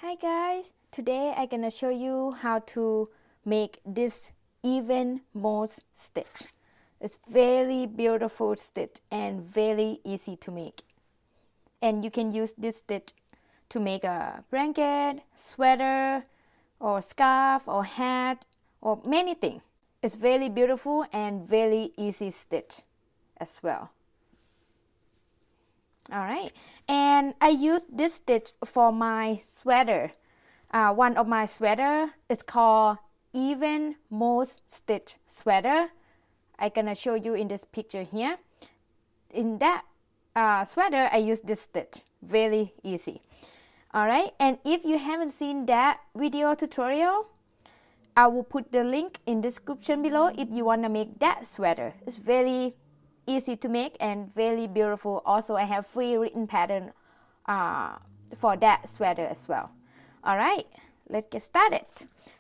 Hi guys, today I'm gonna show you how to make this even moss stitch. It's very beautiful stitch and very easy to make. And you can use this stitch to make a blanket, sweater, or scarf, or hat, or many things. It's very beautiful and very easy stitch as well. Alright, and I use this stitch for my sweater. One of my sweater is called even moss stitch sweater. I'm gonna show you in this picture here. In that sweater, I use this stitch. Very easy. Alright, and if you haven't seen that video tutorial, I will put the link in the description below if you wanna make that sweater. It's very easy to make and very beautiful. Also, I have free written pattern for that sweater as well. Alright, let's get started.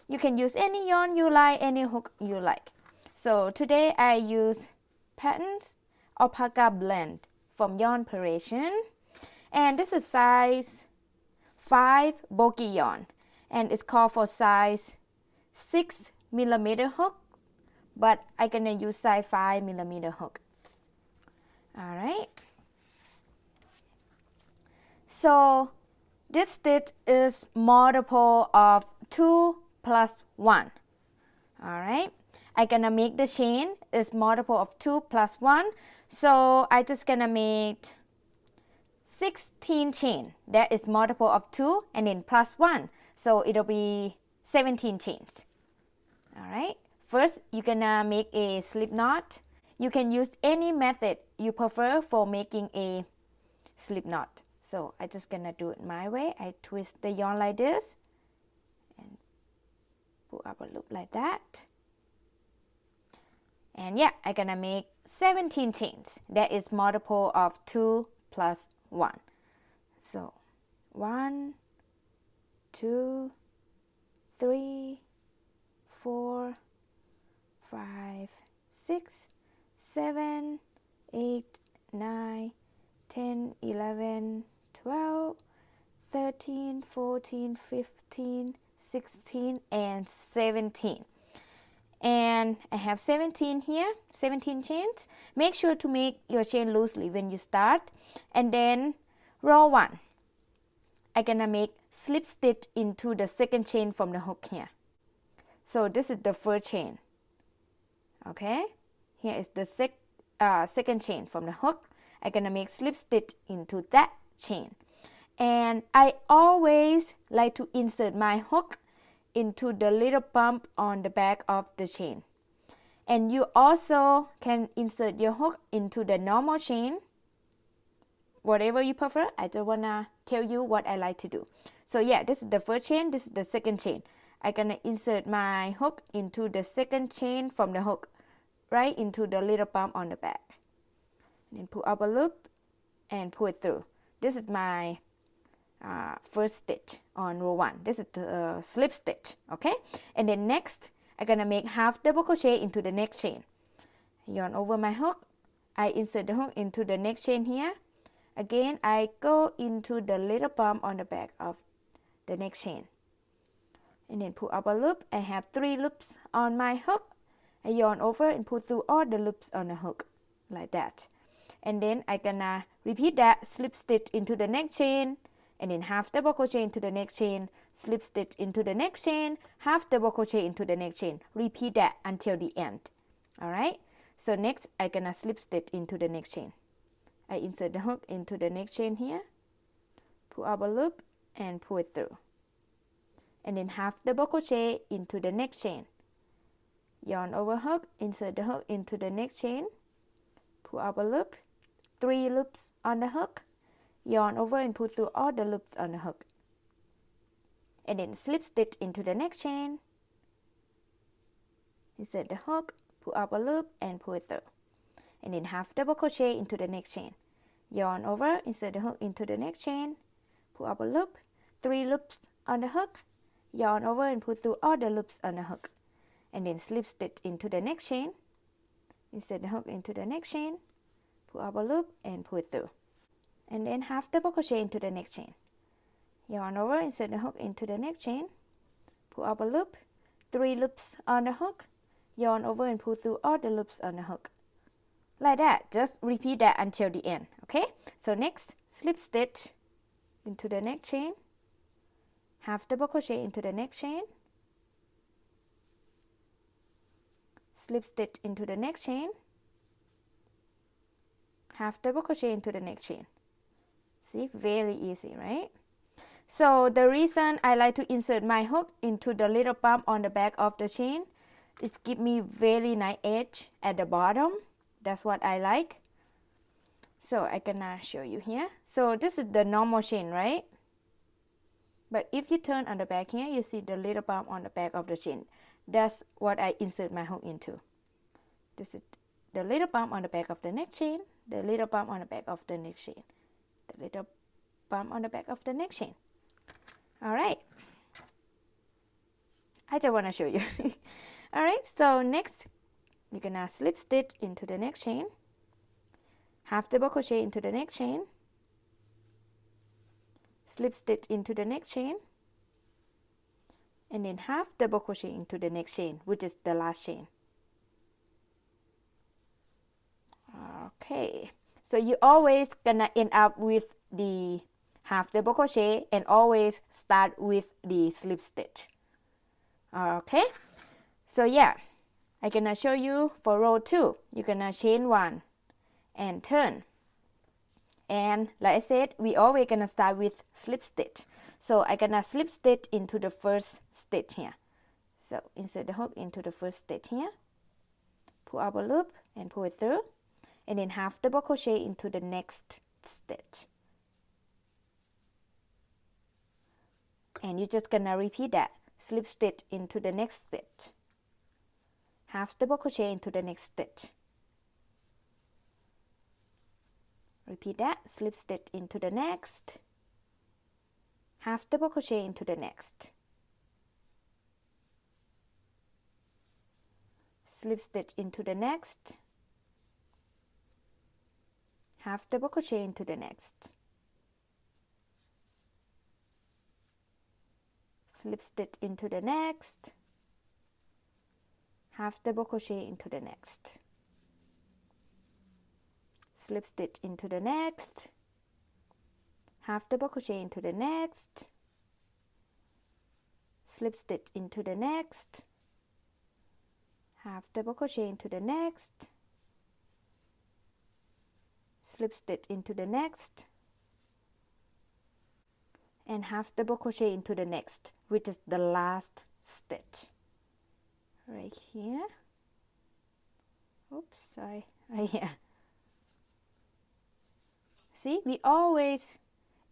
You can use any yarn you like, any hook you like. So today I use Patterns Alpaca Blend from Yarn Parisian. And this is size 5 bulky yarn. And it's called for size 6mm hook. But I'm gonna use size 5mm hook. Alright. So this stitch is multiple of 2 plus 1. Alright. I'm gonna make the chain is multiple of 2 plus 1. So I just gonna make 16 chain. That is multiple of 2 and then plus 1. So it'll be 17 chains. Alright. First, you're gonna make a slip knot. You can use any method you prefer for making a slip knot. So I'm just gonna do it my way. I twist the yarn like this and pull up a loop like that. And yeah, I'm gonna make 17 chains. That is multiple of 2 plus 1. So 1, 2, 3, 4, 5, 6, 7, 8, 9, 10, 11, 12, 13, 14, 15, 16, and 17. And I have 17 here, 17 chains. Make sure to make your chain loosely when you start. And then row 1. I'm gonna make slip stitch into the second chain from the hook here. So this is the first chain. Okay, here is the second chain from the hook. I'm gonna make slip stitch into that chain. And I always like to insert my hook into the little bump on the back of the chain. And you also can insert your hook into the normal chain. Whatever you prefer, I just wanna tell you what I like to do. So yeah, this is the first chain, this is the second chain. I'm gonna insert my hook into the second chain from the hook, right into the little bump on the back. And then pull up a loop and pull it through. This is my first stitch on row 1. This is the slip stitch, okay? And then next, I'm gonna make half double crochet into the next chain. Yarn over my hook. I insert the hook into the next chain here. Again, I go into the little bump on the back of the next chain. And then pull up a loop. I have 3 loops on my hook. I yarn over and pull through all the loops on the hook, like that. And then I'm gonna repeat that, slip stitch into the next chain, and then half double crochet into the next chain, slip stitch into the next chain, half double crochet into the next chain. Repeat that until the end. Alright, so next I'm gonna slip stitch into the next chain. I insert the hook into the next chain here, pull up a loop and pull it through. And then half double crochet into the next chain. Yarn over hook, insert the hook into the next chain, pull up a loop, 3 loops on the hook, yarn over and pull through all the loops on the hook. And then slip stitch into the next chain, insert the hook, pull up a loop and pull it through. And then half double crochet into the next chain. Yarn over, insert the hook into the next chain, pull up a loop, 3 loops on the hook, yarn over and pull through all the loops on the hook. And then slip stitch into the next chain, insert the hook into the next chain, pull up a loop and pull it through. And then half double crochet into the next chain. yarn over, insert the hook into the next chain, pull up a loop, 3 loops on the hook, yarn over and pull through all the loops on the hook. Like that, just repeat that until the end, okay? So next, slip stitch into the next chain, half double crochet into the next chain, slip stitch into the next chain, half double crochet into the next chain. See, very easy, right? So the reason I like to insert my hook into the little bump on the back of the chain is give me very nice edge at the bottom. That's what I like. So I gonna show you here. So this is the normal chain, right? But if you turn on the back here, you see the little bump on the back of the chain. That's what I insert my hook into. This is the little bump on the back of the next chain, the little bump on the back of the next chain, the little bump on the back of the next chain. All right. I just want to show you. All right, so next, you're gonna slip stitch into the next chain, half double crochet into the next chain, slip stitch into the next chain, and then half double crochet into the next chain, which is the last chain. Okay, so you always gonna end up with the half double crochet and always start with the slip stitch. Okay, so yeah, I'm gonna show you for row 2. You're gonna chain 1 and turn. And like I said, we always gonna start with slip stitch. So I'm gonna slip stitch into the first stitch here. So insert the hook into the first stitch here, pull up a loop and pull it through, and then half double crochet into the next stitch. And you're just gonna repeat that. Slip stitch into the next stitch, half double crochet into the next stitch. Repeat that. Slip stitch into the next, half double crochet into the next, slip stitch into the next, half double crochet into the next, slip stitch into the next, half double crochet into the next, slip stitch into the next, half double crochet into the next, slip stitch into the next, half double crochet into the next, slip stitch into the next, and half double crochet into the next, which is the last stitch right here. Oops, sorry, right here. See, we always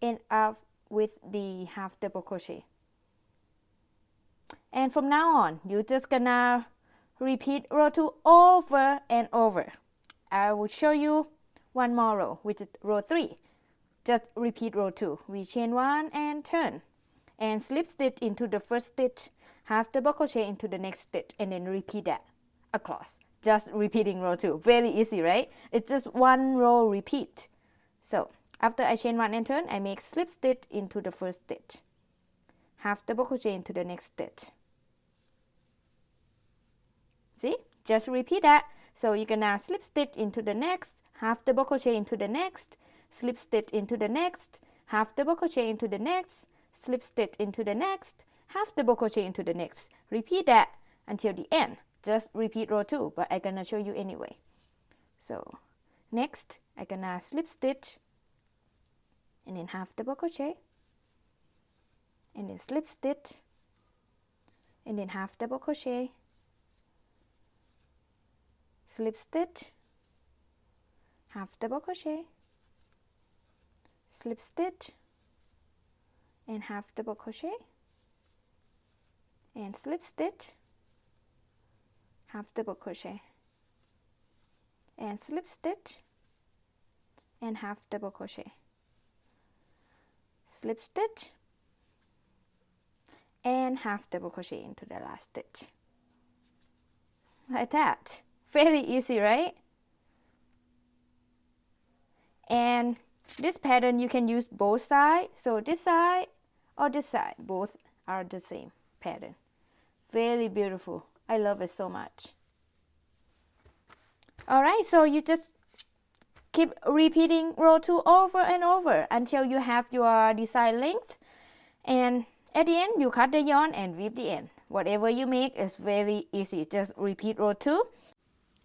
end up with the half double crochet. And from now on, you're just gonna repeat row 2 over and over. I will show you one more row, which is row 3. Just repeat row 2. We chain 1 and turn, and slip stitch into the first stitch, half double crochet into the next stitch, and then repeat that across. Just repeating row 2. Very easy, right? It's just one row repeat. So after I chain 1 and turn, I make slip stitch into the first stitch, half double crochet into the next stitch. See? Just repeat that. So you're gonna slip stitch into the next, half double crochet into the next, slip stitch into the next, half double crochet into the next, slip stitch into the next, half double crochet into the next. Repeat that until the end. Just repeat row 2, but I'm gonna show you anyway. So next, I'm gonna slip stitch and then half double crochet, and then slip stitch, and then half double crochet, slip stitch, half double crochet, slip stitch, and half double crochet, and slip stitch, half double crochet, and slip stitch, and half double crochet, slip stitch, and half double crochet into the last stitch. Like that. Very easy, right? And this pattern you can use both sides. So this side or this side, both are the same pattern. Very beautiful. I love it so much. Alright, so you just keep repeating row 2 over and over until you have your desired length, and at the end you cut the yarn and weave the end. Whatever you make is very easy. Just repeat row 2.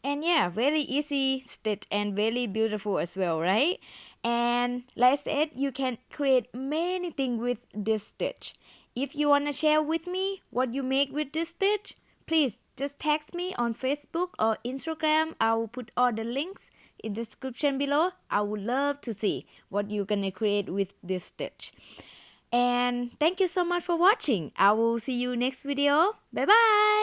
And yeah, very easy stitch and very beautiful as well, right? And like I said, you can create many things with this stitch. If you want to share with me what you make with this stitch, please just text me on Facebook or Instagram. I will put all the links in the description below. I would love to see what you're gonna create with this stitch. And thank you so much for watching. I will see you next video. Bye bye.